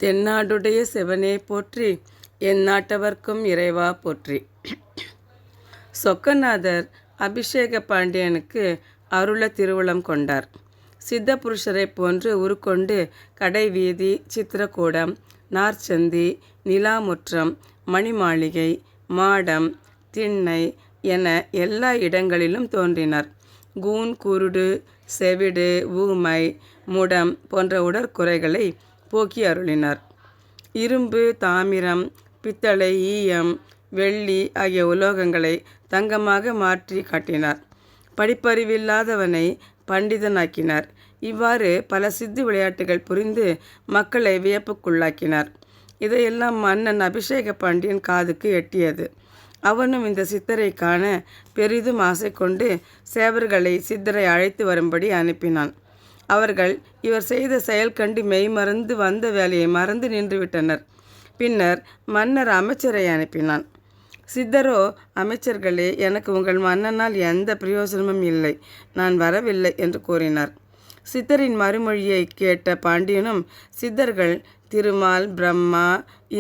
தென்னாடுடைய சிவனே போற்றி, எந்நாட்டவர்க்கும் இறைவா போற்றி. சொக்கநாதர் அபிஷேக பாண்டியனுக்கு அருள திருவுளம் கொண்டார். சித்த புருஷரை போன்று உருக்கொண்டு கடைவீதி, சித்திரக்கூடம், நார்ச்சந்தி, நிலாமுற்றம், மணிமாளிகை, மாடம், திண்ணை என எல்லா இடங்களிலும் தோன்றினார். கூன், குருடு, செவிடு, ஊமை, முடம் போன்ற உடற்குறைகளை போக்கி அருளினார். இரும்பு, தாமிரம், பித்தளை, ஈயம், வெள்ளி ஆகிய உலோகங்களை தங்கமாக மாற்றி காட்டினார். படிப்பறிவில்லாதவனை பண்டிதனாக்கினார். இவ்வாறு பல சித்து விளையாட்டுகள் புரிந்து மக்களை வியப்புக்குள்ளாக்கினார். இதையெல்லாம் மன்னன் அபிஷேக பாண்டியன் காதுக்கு எட்டியது. அவனும் இந்த சித்தரை காண பெரிதும் ஆசை கொண்டு சேவர்களை சித்தரை அழைத்து வரும்படி அனுப்பினான். அவர்கள் இவர் செய்த செயல் கண்டு மெய்மறந்து வந்த வேலையை மறந்து நின்றுவிட்டனர். பின்னர் மன்னர் அமைச்சரை அனுப்பினான். சித்தரோ, அமைச்சர்களே, எனக்கு உங்கள் மன்னனால் எந்த பிரயோசனமும் இல்லை, நான் வரவில்லை என்று கூறினார். சித்தரின் மறுமொழியை கேட்ட பாண்டியனும், சித்தர்கள் திருமால், பிரம்மா,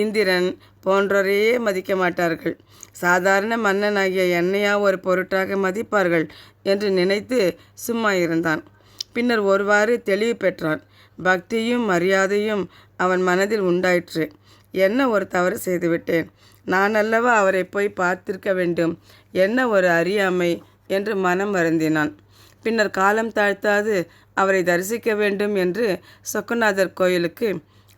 இந்திரன் போன்றோரையே மதிக்க மாட்டார்கள், சாதாரண மன்னனாகிய என்னையா ஒரு பொருட்டாக மதிப்பார்கள் என்று நினைத்து சும்மா இருந்தான். பின்னர் ஒருவாறு தெளிவு பெற்றான். பக்தியும் மரியாதையும் அவன் மனதில் உண்டாயிற்று. என்ன ஒரு தவறு செய்துவிட்டேன், நான் அல்லவா அவரை போய் பார்த்திருக்க வேண்டும், என்ன ஒரு அறியாமை என்று மனம் வருந்தினான். பின்னர் காலம் தாழ்த்தாது அவரை தரிசிக்க வேண்டும் என்று சொக்கநாதர் கோயிலுக்கு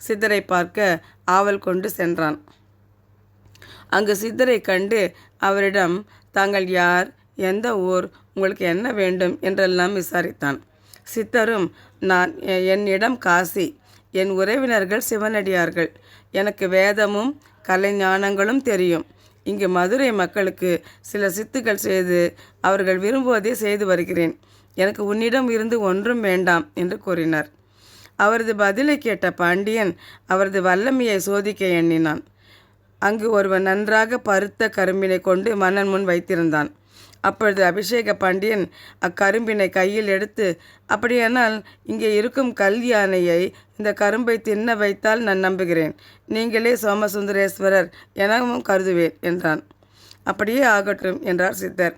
சித்தரை பார்க்க ஆவல் கொண்டு சென்றான். அங்கு சித்தரை கண்டு அவரிடம், தாங்கள் யார், எந்த ஊர், உங்களுக்கு என்ன வேண்டும் என்றெல்லாம் விசாரித்தான். சித்தரும், என்னிடம் காசி, என் உறவினர்கள் சிவனடியார்கள், எனக்கு வேதமும் கலைஞானங்களும் தெரியும். இங்கு மதுரை மக்களுக்கு சில சித்துக்கள் செய்து அவர்கள் விரும்புவதை செய்து வருகிறேன். எனக்கு உன்னிடம் இருந்து ஒன்றும் வேண்டாம் என்று கூறினார். அவரது பதிலை கேட்ட பாண்டியன் அவரது வல்லமையை சோதிக்க எண்ணினான். அங்கு ஒருவன் நன்றாக பருத்த கரும்பினை கொண்டு மன்னன் முன் வைத்திருந்தான். அப்பொழுது அபிஷேக பாண்டியன் அக்கரும்பினை கையில் எடுத்து, அப்படியானால் இங்கே இருக்கும் கல் யானையை இந்த கரும்பை தின்ன வைத்தால் நான் நம்புகிறேன், நீங்களே சோமசுந்தரேஸ்வரர் எனவும் கருதுவேன் என்றான். அப்படியே ஆகட்டும் என்றார் சித்தர்.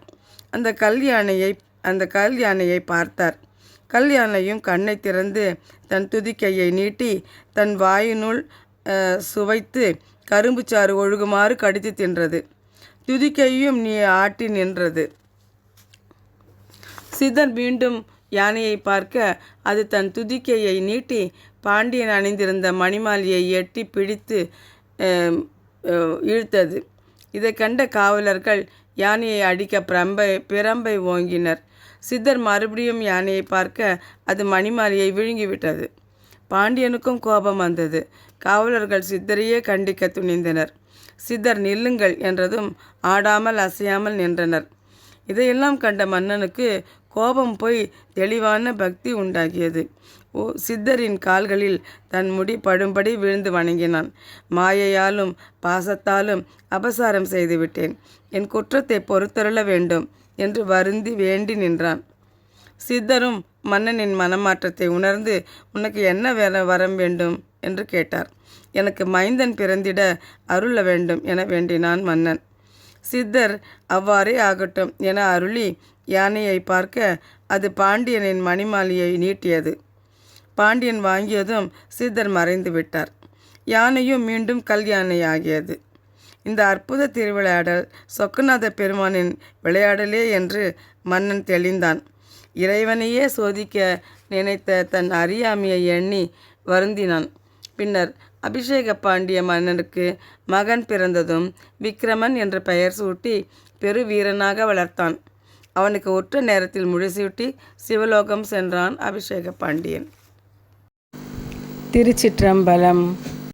அந்த கல் யானையை பார்த்தார். கல் யானையும் கண்ணை திறந்து தன் துதிக்கையை நீட்டி தன் வாயினுள் சுவைத்து கரும்பு சாறு ஒழுகுமாறு கடித்து தின்றது. துதிக்கையும் நீ ஆட்டி நின்றது. சித்தர் மீண்டும் யானையை பார்க்க அது தன் துதிக்கையை நீட்டி பாண்டியன் அணிந்திருந்த மணிமாலையை எட்டி பிடித்து இழுத்தது. இதை கண்ட காவலர்கள் யானையை அடிக்க பிரம்பை ஓங்கினர். சித்தர் மறுபடியும் யானையை பார்க்க அது மணிமாலையை விழுங்கிவிட்டது. பாண்டியனுக்கும் கோபம் வந்தது. காவலர்கள் சித்தரையே கண்டிக்க துணிந்தனர். சித்தர் நில்லுங்கள் என்றதும் ஆடாமல் அசையாமல் நின்றனர். இதையெல்லாம் கண்ட மன்னனுக்கு கோபம் போய் தெளிவான பக்தி உண்டாகியது. சித்தரின் கால்களில் தன் முடி படும்படி விழுந்து வணங்கினான். மாயையாலும் பாசத்தாலும் அபசாரம் செய்துவிட்டேன், என் குற்றத்தை பொறுத்தருள வேண்டும் என்று வருந்தி வேண்டி நின்றான். சித்தரும் மன்னனின் மனமாற்றத்தை உணர்ந்து, உனக்கு என்ன வரம் வேண்டும் என்று கேட்டார். எனக்கு மைந்தன் பிறந்திட அருள வேண்டும் என வேண்டினான் மன்னன். சித்தர் அவ்வாறே ஆகட்டும் என அருளி யானையை பார்க்க அது பாண்டியனின் மணிமாலையை நீட்டியது. பாண்டியன் வாங்கியதும் சித்தர் மறைந்து விட்டார். யானையும் மீண்டும் கல் யானை ஆகியது. இந்த அற்புத திருவிளையாடல் சொக்கநாத பெருமானின் விளையாடலே என்று மன்னன் தெளிந்தான். இறைவனையே சோதிக்க நினைத்த தன் அறியாமையை எண்ணி வருந்தினான். பின்னர் அபிஷேக பாண்டிய மன்னனுக்கு மகன் பிறந்ததும் விக்கிரமன் என்ற பெயர் சூட்டி பெரு வீரனாக வளர்த்தான். அவனுக்கு உற்ற நேரத்தில் முடிசூட்டி சிவலோகம் சென்றான் அபிஷேக பாண்டியன். திருச்சிற்றம்பலம்.